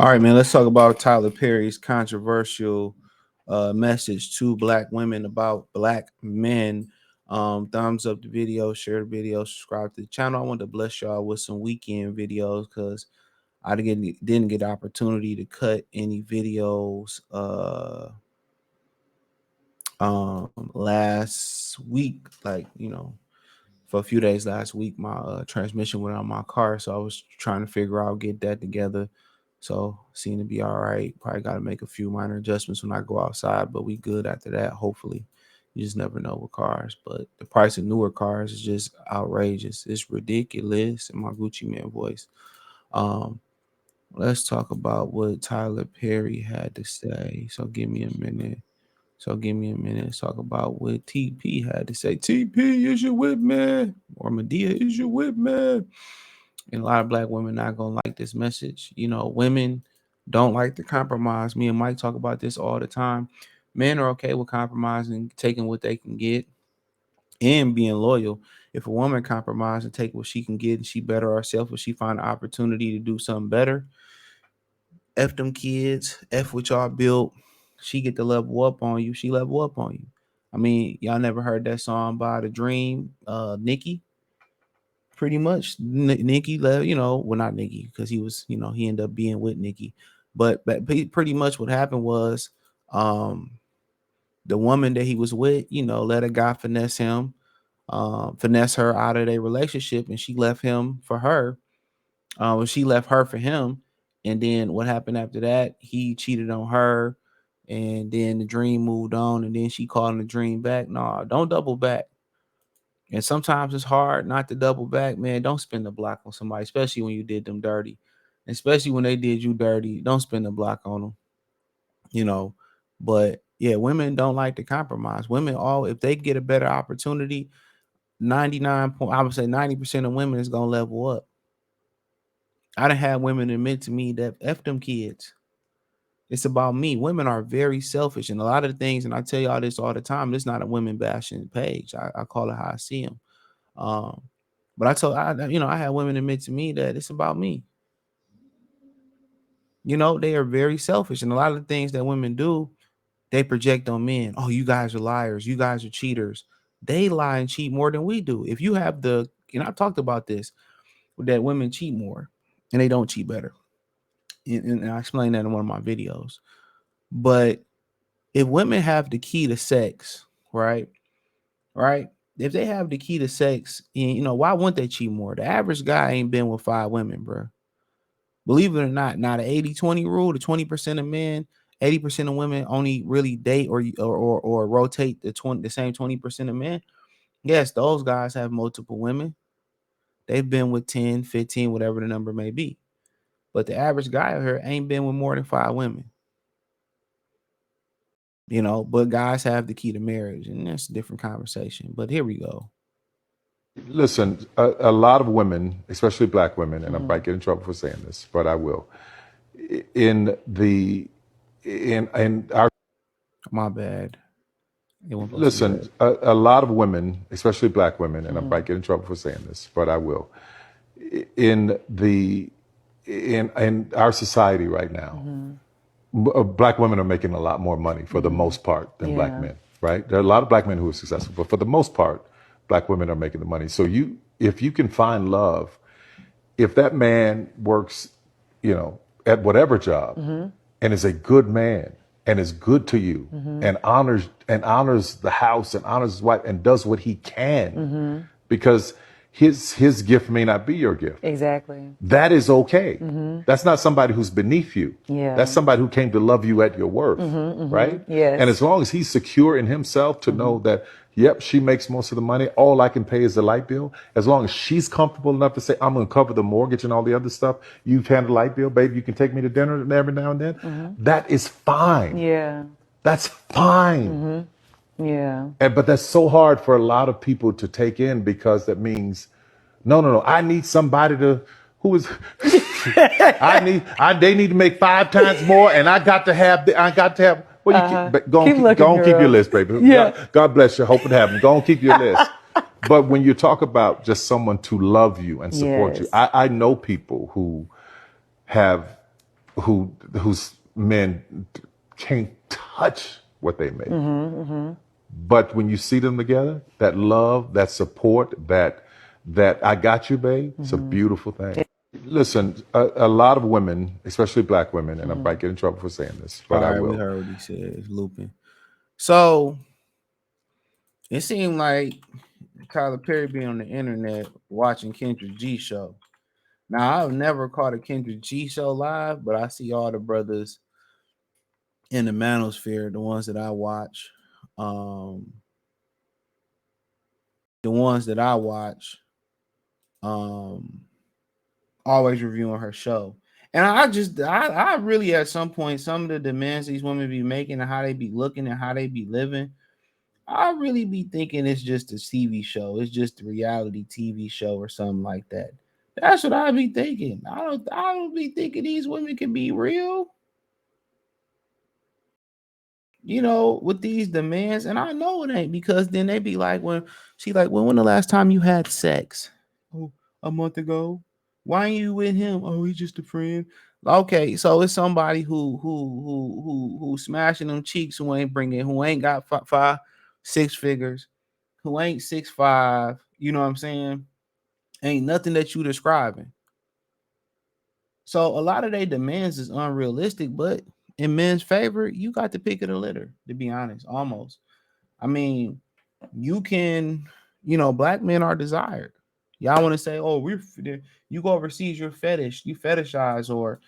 All right, man. Let's talk about Tyler Perry's controversial message to black women about black men. Thumbs up the video, share the video, subscribe to the channel. I want to bless y'all with some weekend videos because didn't get the opportunity to cut any videos last week. Like, for a few days last week, my transmission went on my car, so I was trying to figure out get that together. So seemed to be all right. Probably got to make a few minor adjustments when I go outside, but we good after that. Hopefully, you just never know with cars. But the price of newer cars is just outrageous. It's ridiculous in my Gucci Man voice. Um, let's talk about what Tyler Perry had to say. So give me a minute. To talk about what TP had to say. TP, is you with me? Or Medea, is you with me? And a lot of black women not gonna like this message. Women don't like to compromise. Me and Mike talk about this all the time. Men are okay with compromising, taking what they can get, and being loyal. If a woman compromise and take what she can get, and she better herself, or she find an opportunity to do something better, F them kids, F what y'all built. She get to level up on you. She level up on you. I mean, y'all never heard that song by The Dream, Nicki? Pretty much, Nicki left. Well, not Nicki, because he was, he ended up being with Nicki. But pretty much what happened was, um, the woman that he was with, let a guy finesse him, finesse her out of their relationship, and she left him for her. She left her for him, and then what happened after that? He cheated on her, and then the dream moved on, and then she called the dream back. No, don't double back. And sometimes it's hard not to double back, man. Don't spend the block on somebody, especially when you did them dirty, especially when they did you dirty. Don't spend the block on them, you know. But yeah, women don't like to compromise. Women all, if they get a better opportunity, 99 point, I would say 90% of women is gonna level up. I done had women admit to me that F them kids. It's about me. Women are very selfish, and a lot of the things, and I tell y'all this all the time. This is not a women bashing page. I call it how I see them. Um, but I had women admit to me that it's about me. They are very selfish, and a lot of the things that women do, they project on men. Oh, you guys are liars. You guys are cheaters. They lie and cheat more than we do. If you have I talked about this, that women cheat more, and they don't cheat better. And I explained that in one of my videos. But if women have the key to sex, right? Right? If they have the key to sex, why wouldn't they cheat more? The average guy ain't been with 5 women, bro. Believe it or not, now the 80-20 rule, the 20% of men, 80% of women only really date or rotate the same 20% of men. Yes, those guys have multiple women. They've been with 10, 15, whatever the number may be. But the average guy out here ain't been with more than 5 women. But guys have the key to marriage, and that's a different conversation. But here we go. Listen, a lot of women, especially black women, and I might get in trouble for saying this, but I will. In our My bad. Listen, a lot of women, especially black women, and I might get in trouble for saying this, but I will. In our society right now, black women are making a lot more money for the most part than black men, right? There are a lot of black men who are successful, but for the most part, black women are making the money. So if you can find love, if that man works, at whatever job, and is a good man and is good to you, and honors the house and honors his wife and does what he can, because his gift may not be your gift. Exactly. That is okay. That's not somebody who's beneath you. Yeah. That's somebody who came to love you at your worth, right? Yes. And as long as he's secure in himself to know that, yep, she makes most of the money, all I can pay is the light bill. As long as she's comfortable enough to say, I'm going to cover the mortgage and all the other stuff, you've handled the light bill, baby, you can take me to dinner every now and then. That is fine. Yeah. That's fine. Yeah. But that's so hard for a lot of people to take in, because that means, no, I need somebody they need to make 5 times more, and I got to have. Well, go on, keep your list, baby. Yeah. God bless you. Hope it happens. Go on, keep your list. But when you talk about just someone to love you and support you, I know people who whose men can't touch what they make. But when you see them together, that love, that support, that I got you, babe, it's a beautiful thing. Listen, a lot of women, especially black women, and I might get in trouble for saying this, All but I right, we will. heard what he said. It's looping. So it seemed like Tyler Perry being on the internet watching Kendrick G show. Now I've never caught a Kendrick G show live, but I see all the brothers in the manosphere, the ones that I watch, um, the ones that I watch, um, always reviewing her show. And I really at some point, some of the demands these women be making and how they be looking and how they be living, I really be thinking it's just a TV show. It's just a reality TV show or something like that. That's what I be thinking. I don't be thinking these women can be real, with these demands. And I know it ain't, because then they be like, when the last time you had sex? Oh, a month ago. Why ain't you with him? Oh, he's just a friend. Okay, so it's somebody who smashing them cheeks, who ain't got five, 6 figures, who ain't 6'5", you know what I'm saying? Ain't nothing that you describing. So a lot of their demands is unrealistic, but in men's favor, you got the pick of the litter, to be honest, almost. I mean, you can, black men are desired. Y'all want to say, oh, you go overseas, you're fetish, you fetishize, or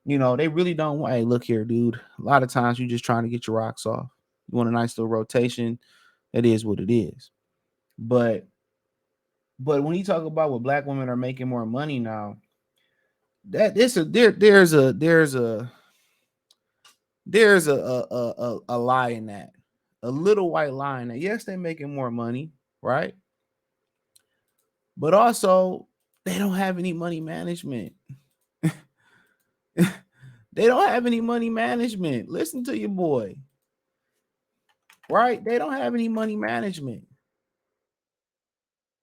they really don't want. Hey, look here, dude. A lot of times you just trying to get your rocks off. You want a nice little rotation. That is what it is. But when you talk about what black women are making more money now, that it's a there's a lie in that, a little white lie in that. Yes, they're making more money, right? But also they don't have any money management. They don't have any money management. Listen to your boy, right? They don't have any money management.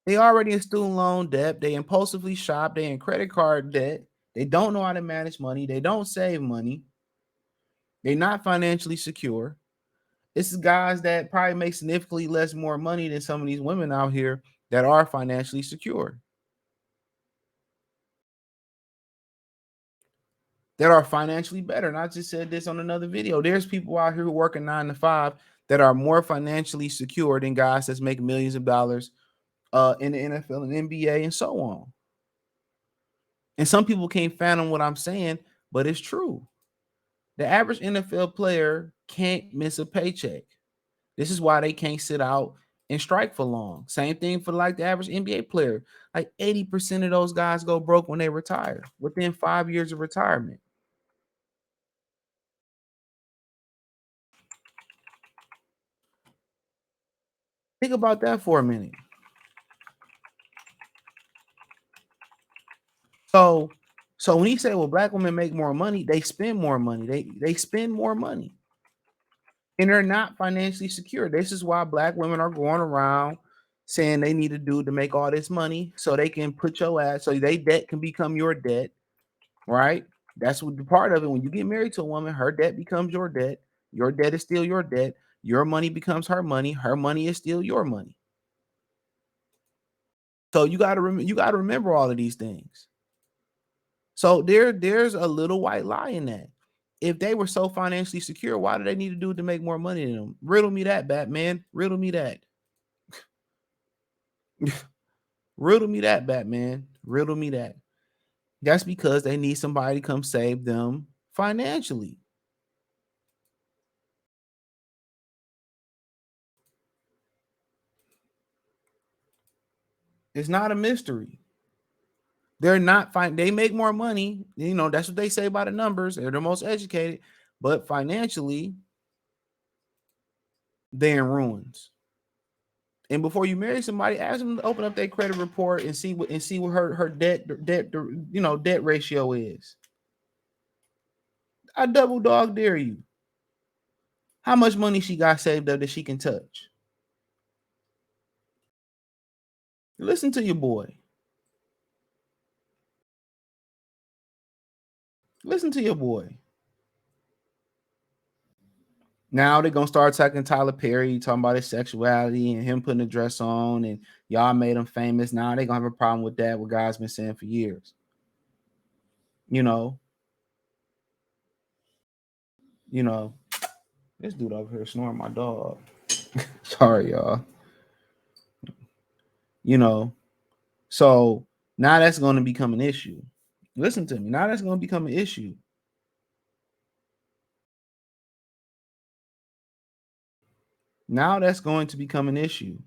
They already in student loan debt. They impulsively shop. They in credit card debt. They don't know how to manage money. They don't save money. They're not financially secure. This is guys that probably make significantly less more money than some of these women out here that are financially secure, that are financially better. And I just said this on another video. There's people out here who work a 9 to 5 that are more financially secure than guys that's make millions of dollars in the NFL and NBA and so on. And some people can't fathom what I'm saying, but it's true. The average NFL player can't miss a paycheck. This is why they can't sit out and strike for long. Same thing for like the average NBA player. Like 80% of those guys go broke when they retire within 5 years of retirement. Think about that for a minute. So, so when he say, well, black women make more money, they spend more money. They spend more money. And they're not financially secure. This is why black women are going around saying they need a dude to make all this money so they can put your ass, so they debt can become your debt, right? That's what the part of it. When you get married to a woman, her debt becomes your debt. Your debt is still your debt. Your money becomes her money. Her money is still your money. So you got to remember all of these things. So there's a little white lie in that. If they were so financially secure, why do they need to do it to make more money than them? Riddle me that, Batman. Riddle me that. Riddle me that, Batman. Riddle me that. That's because they need somebody to come save them financially. It's not a mystery. They're not fine. They make more money. That's what they say by the numbers. They're the most educated, but financially, they're in ruins. And before you marry somebody, ask them to open up their credit report and see what her debt ratio is. I double dog dare you. How much money she got saved up that she can touch? Listen to your boy. Listen to your boy. Now they're gonna start attacking Tyler Perry, talking about his sexuality and him putting a dress on, and y'all made him famous. Now they're gonna have a problem with that, what guys been saying for years. You know, you know, this dude over here snoring my dog. Sorry, y'all. You know, so now that's gonna become an issue. Listen to me. Now that's gonna become an issue. Now that's going to become an issue.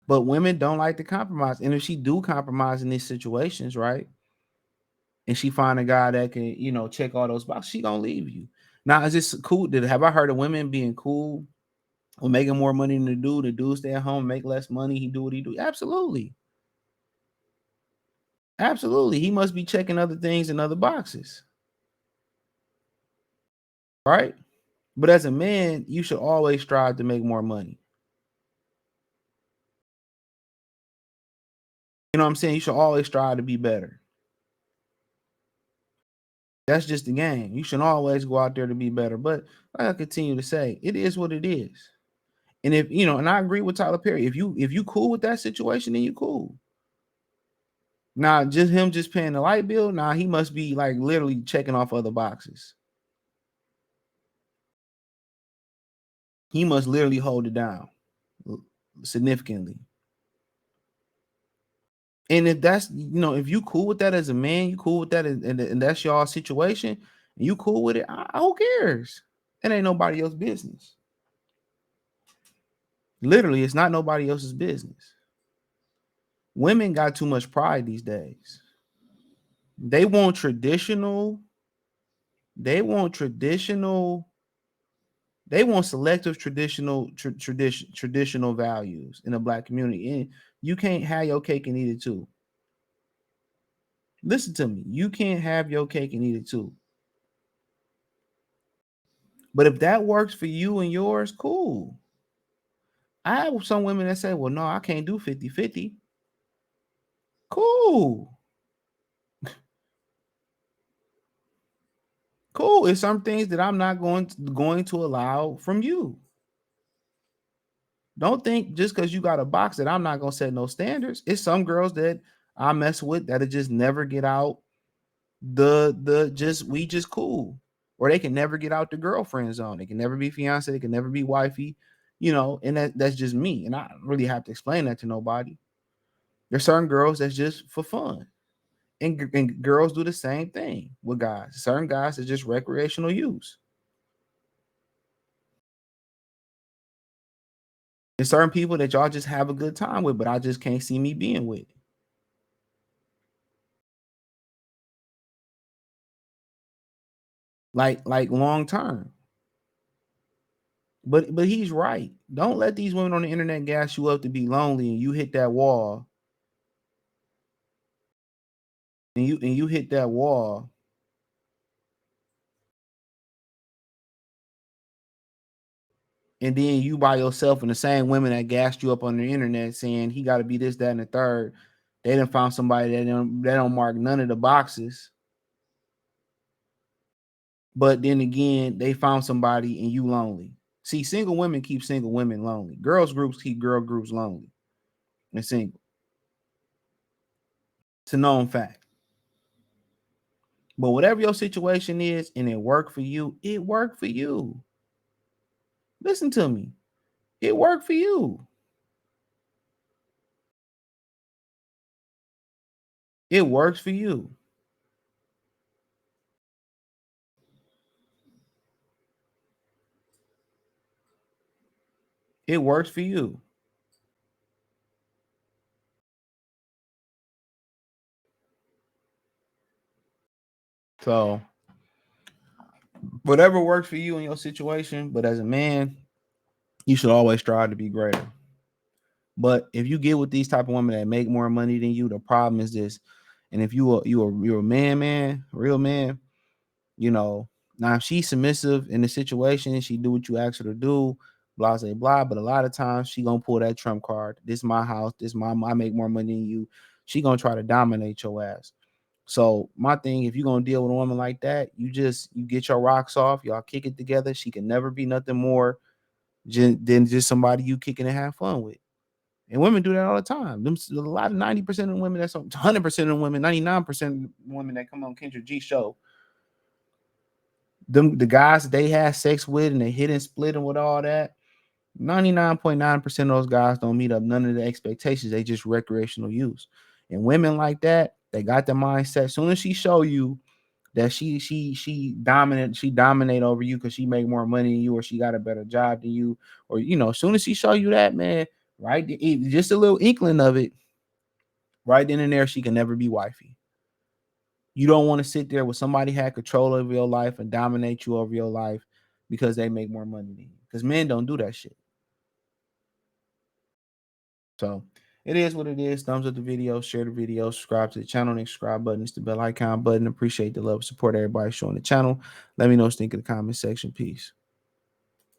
But women don't like to compromise. And if she do compromise in these situations, right? And she find a guy that can, check all those boxes, she gonna leave you. Now, is this cool? Have I heard of women being cool or making more money than the dude? The dude stay at home, make less money, he do what he do. Absolutely. Absolutely. He must be checking other things in other boxes. Right? But as a man, you should always strive to make more money. You know what I'm saying? You should always strive to be better. That's just the game. You should always go out there to be better. But like I continue to say, it is what it is. And if and I agree with Tyler Perry. If you cool with that situation, then you cool. Now, just him just paying the light bill, he must be like literally checking off other boxes. He must literally hold it down significantly. And if that's if you cool with that as a man, you cool with that, and that's y'all situation, and you cool with it, who cares? It ain't nobody else's business. Literally, it's not nobody else's business. Women got too much pride these days. They want traditional. They want traditional. They want selective traditional values in the black community, and you can't have your cake and eat it too. Listen to me. You can't have your cake and eat it too. But if that works for you and yours, cool. I have some women that say, well, no, I can't do 50-50. Cool. Cool. It's some things that I'm not going to allow from you. Don't think just because you got a box that I'm not going to set no standards. It's some girls that I mess with that'll just never get out we just cool. Or they can never get out the girlfriend zone. They can never be fiance. They can never be wifey, and that's just me. And I don't really have to explain that to nobody. There's certain girls that's just for fun. And girls do the same thing with guys. Certain guys are just recreational use. There's certain people that y'all just have a good time with, but I just can't see me being with. Like long term. But he's right. Don't let these women on the internet gas you up to be lonely, and you hit that wall. And you hit that wall. And then you by yourself, and the same women that gassed you up on the internet saying he got to be this, that, and the third. They done found somebody that don't mark none of the boxes. But then again, they found somebody and you lonely. See, single women keep single women lonely. Girls groups keep girl groups lonely and single. It's a known fact. But whatever your situation is and it worked for you, it worked for you. Listen to me. It worked for you. It works for you. It works for you. So whatever works for you in your situation, but as a man, you should always strive to be greater. But if you get with these type of women that make more money than you, the problem is this. And if you're a man, real man, now if she's submissive in the situation, she do what you ask her to do, blah, blah, blah. But a lot of times she gonna pull that trump card. This is my house. I make more money than you. She gonna try to dominate your ass. So my thing, if you're gonna deal with a woman like that, you get your rocks off, y'all kick it together. She can never be nothing more than just somebody you kicking and have fun with. And women do that all the time. Them a lot of 90% of women, that's 100% of women, 99% of women that come on Kendra G show, the guys that they have sex with and they hit and split and with all that, 99.9% of those guys don't meet up none of the expectations. They just recreational use. And women like that, they got the mindset. As soon as she show you that she dominate over you because she make more money than you, or she got a better job than you, or as soon as she show you that, man, right, just a little inkling of it, right then and there, she can never be wifey. You don't want to sit there with somebody had control over your life and dominate you over your life because they make more money than you. Because men don't do that shit. So it is what it is. Thumbs up the video, share the video, subscribe to the channel. Next subscribe button is the bell icon button. Appreciate the love, support, everybody showing the channel. Let me know what you think in the comment section. Peace.